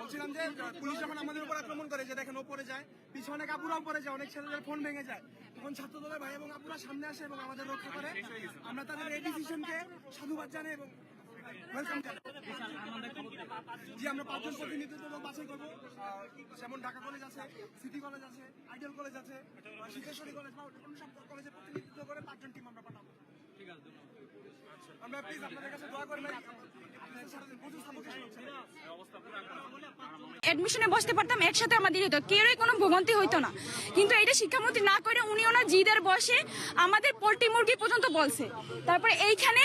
বলছিলাম যে পুলিশ যখন আমাদের উপর আক্রমণ করে, যে দেখেন ও পড়ে যায়, পিছনে অনেক আপুরাও পড়ে যায়, অনেক ছেলেদের ফোন ভেঙে যায়, তখন ছাত্র দলের ভাই এবং আপুরা সামনে আসে এবং আমাদের রক্ষা করে। আমরা তাদের এই ডিসিশনকে সাধুবাদ জানাই এবং ওয়েলকাম জানাই। জি, আমরা 5 জন প্রতিনিধিত্ব বাছাই করবো, যেমন ঢাকা কলেজ আছে, সিটি কলেজ আছে, আইডিয়াল কলেজ আছে, সিদ্ধেশ্বরী কলেজ বা সব কলেজে প্রতিনিধিত্ব করে 5 জন টিম আমরা পাঠাবো। ঠিক আছে, আমরা প্লিজ আপনাদের কাছে দোয়া করি। এডমিশনে বসতে পারতাম, একসাথে আমাদের হতো, কেউই কোনো ভোগান্তি হইতো না। কিন্তু এটা শিক্ষামন্ত্রী না করে উনি ওনার জিদের বসে আমাদের পোল্ট্রি মুরগি পর্যন্ত বলছে। তারপরে এইখানে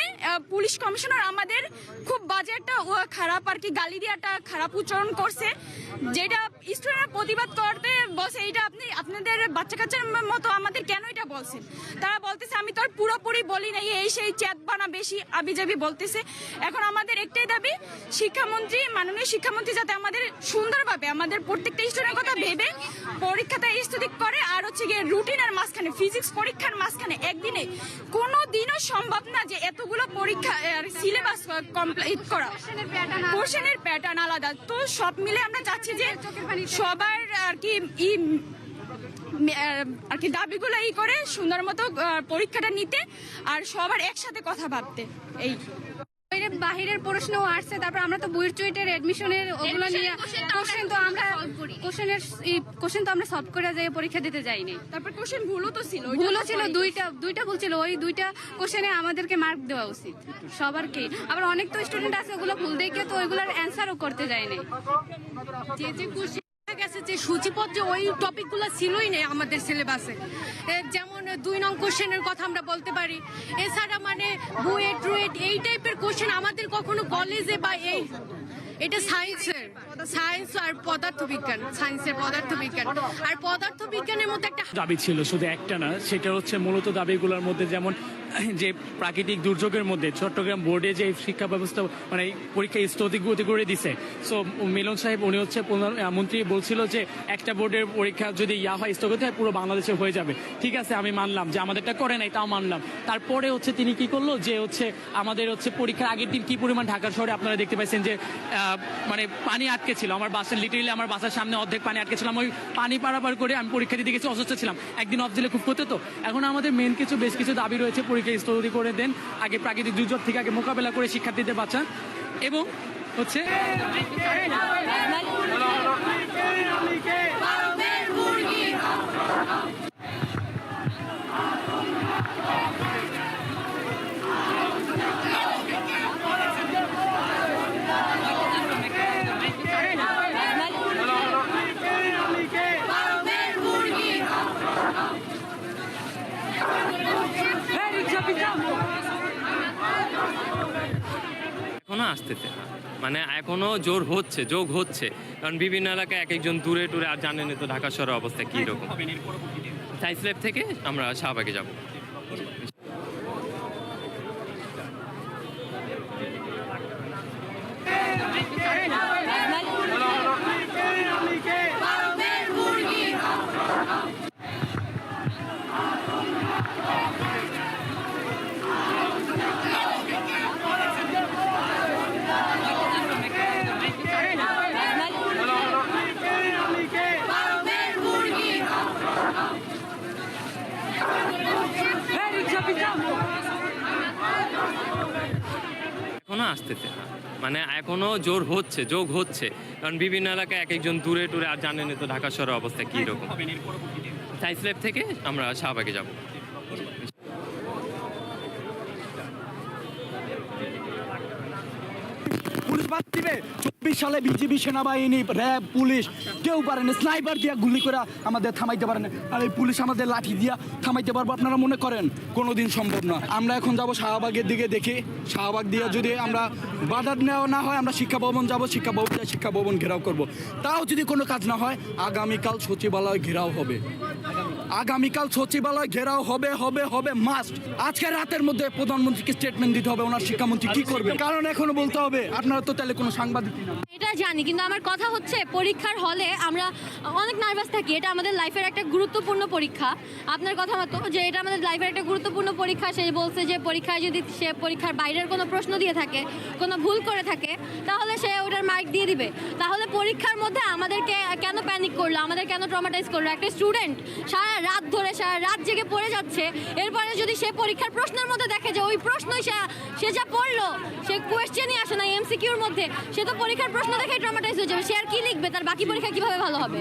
পুলিশ কমিশনার আমাদের খুব বাজে একটা খারাপ আর কি গালি দিয়ে একটা খারাপ উচ্চারণ করছে, যেটা স্টুডেন্ট প্রতিবাদ করতে বসে। এইটা আপনি আপনাদের বাচ্চা কাচ্চার মতো আমাদের কেন এটা বলছেন? তারা বলতেছে আমি তো আর পুরোপুরি বলি নাই, এই সেই চ্যাত বানা বেশি আবিজাবি বলতেছে। এখন আমাদের একটাই দাবি, শিক্ষামন্ত্রী, মাননীয় শিক্ষামন্ত্রী যাতে আমাদের সুন্দরভাবে আমাদের প্রত্যেকটা স্টুডেন্টের কথা ভেবে পরীক্ষাটা স্থগিত করে। আর হচ্ছে গিয়ে রুটিনের মাঝখানে, ফিজিক্স পরীক্ষার মাঝখানে একদিনে কোনো দিনও সম্ভব না যে এতগুলো পরীক্ষা সিলেবাস কমপ্লিট করা, কোশ্চেনের প্যাটার্ন আলাদা। তো সব মিলে আমরা চাচ্ছি যে সবার আর কি দাবিগুলো করে সুন্দর মতো পরীক্ষাটা নিতে আর সবার একসাথে কথা ভাবতে। এই বাহিরের প্রশ্ন আসছে, তারপর আমরা তো বইয়ের চুইটের এডমিশনের ওগুলো নিয়ে কোশ্চেন তো আমরা কোশ্চেন তো আমরা সলভ করে যাই, পরীক্ষা দিতে যাইনি। তারপর কোশ্চেন ভুলও ছিল, দুইটা ভুল ছিল। ওই দুইটা কোশ্চেনে আমাদেরকে মার্ক দেওয়া উচিত সবারকে। আবার অনেক তো স্টুডেন্ট আছে ওগুলো ভুল দেখে তো ওইগুলোর অ্যান্সারও করতে যায়নি। গেছে যে সূচিপত্রে ওই টপিক গুলো ছিলই না আমাদের সিলেবাসে। যেমন 2 নং কোশ্চেনের কথা আমরা বলতে পারি। এছাড়া মানে বুয়েট রুয়েট এই টাইপের কোশ্চেন আমাদের কখনো কলেজে বা এটা সায়েন্স আর পদার্থবিজ্ঞান, সায়েন্সের পদার্থবিজ্ঞান আর পদার্থবিজ্ঞানের মধ্যে একটা দাবি ছিল, শুধু একটা না, সেটা হচ্ছে মূলত দাবিগুলোর মধ্যে যেমন যে প্রাকৃতিক দুর্যোগের মধ্যে চট্টগ্রাম বোর্ডে যে শিক্ষা ব্যবস্থা মানে পরীক্ষা স্থগিত করে দিছে। সো মিলন সাহেব উনি হচ্ছে মন্ত্রী বলছিল যে একটা বোর্ডের পরীক্ষা যদি হয় স্থগিত হয় পুরো বাংলাদেশে হয়ে যাবে। ঠিক আছে, আমি মানলাম যে আমাদেরটা করে নাই, তাও মানলাম। তারপরে হচ্ছে তিনি কি করলো যে হচ্ছে আমাদের হচ্ছে পরীক্ষার আগের দিন কি পরিমাণ ঢাকার শহরে আপনারা দেখতে পাচ্ছেন যে মানে পানি আটকে ছিল। আমার বাসার লিটারেলি আমার বাসার সামনে অর্ধেক পানি আটকে ছিলাম। ওই পানি পারাপার করে আমি পরীক্ষা দিতে গেছি, অসুস্থ ছিলাম। একদিন অফ দিলে খুব হতো। তো এখন আমাদের বেশ কিছু দাবি রয়েছে, পরীক্ষা স্থগিত করে দেন, আগে প্রাকৃতিক দুর্যোগ থেকে আগে মোকাবেলা করে শিক্ষার্থীদের বাঁচান এবং হচ্ছে এখনো আসতেছে, মানে এখনো যোগ হচ্ছে কারণ বিভিন্ন এলাকায় এক একজন দূরে টুরে, আর জানেন তো ঢাকা শহরের অবস্থা কি রকম। সায়েন্স ল্যাব থেকে আমরা শাহবাগে যাব। এখনো আসতেছে না, মানে এখনো জোর হচ্ছে, যোগ হচ্ছে, কারণ বিভিন্ন এলাকায় এক একজন দূরে টুরে, আর জানেন তো ঢাকা শহরের অবস্থা কি রকম। সায়েন্স ল্যাব থেকে আমরা শাহবাগে যাব। পুলিশ বাদ দিবে 24 সালে বিজিবি সেনাবাহিনী র্যাব পুলিশ কেউ পারেন স্নাইপার দিয়ে গুলি করে আমাদের থামাইতে পারেন, আর এই পুলিশ আমাদের লাঠি দিয়া থামাইতে পারবো আপনারা মনে করেন? কোনোদিন সম্ভব না। আমরা এখন যাব শাহবাগের দিকে, দেখি শাহবাগ দিয়ে যদি আমরা বাধা নেওয়া না হয় আমরা শিক্ষা ভবন যাব, শিক্ষা ভবন ঘেরাও করব। তাও যদি কোনো কাজ না হয় আগামীকাল সচিবালয় ঘেরাও হবে, আগামীকাল সচিবালয় ঘেরাও হবে হবে হবে মাস্ট। আজকে রাতের মধ্যে প্রধানমন্ত্রীকে স্টেটমেন্ট দিতে হবে ওনার শিক্ষামন্ত্রী কি করবে, কারণ এখনো বলতে হবে আপনারা তো তাহলে কোনো সাংবাদিক না। এটা জানি, কিন্তু আমার কথা হচ্ছে পরীক্ষার হলে আমরা অনেক নার্ভাস থাকি। এটা আমাদের লাইফের একটা গুরুত্বপূর্ণ পরীক্ষা। আপনার কথা মতো যে এটা আমাদের লাইফের একটা গুরুত্বপূর্ণ পরীক্ষা। সে বলছে যে পরীক্ষায় যদি সে পরীক্ষার বাইরের কোনো প্রশ্ন দিয়ে থাকে, কোনো ভুল করে থাকে, তাহলে সে ওটার মার্ক দিয়ে দিবে। তাহলে পরীক্ষার মধ্যে আমাদেরকে কেন প্যানিক করলো, আমাদের কেন ট্রমাটাইজ করলো? একটা স্টুডেন্ট সারা রাত ধরে সারা রাত জেগে পড়ে যাচ্ছে, এরপরে যদি সে পরীক্ষার প্রশ্নের মধ্যে দেখে যে ওই প্রশ্নই সে যা পড়লো, সে কোয়েশ্চেনই আসে না এমসিকিউর মধ্যে, সে তো পরীক্ষার প্রশ্ন দেখে ট্রমাটাইজ হয়ে যাবে। সে আর কি লিখবে? তার বাকি পরীক্ষা কিভাবে ভালো হবে?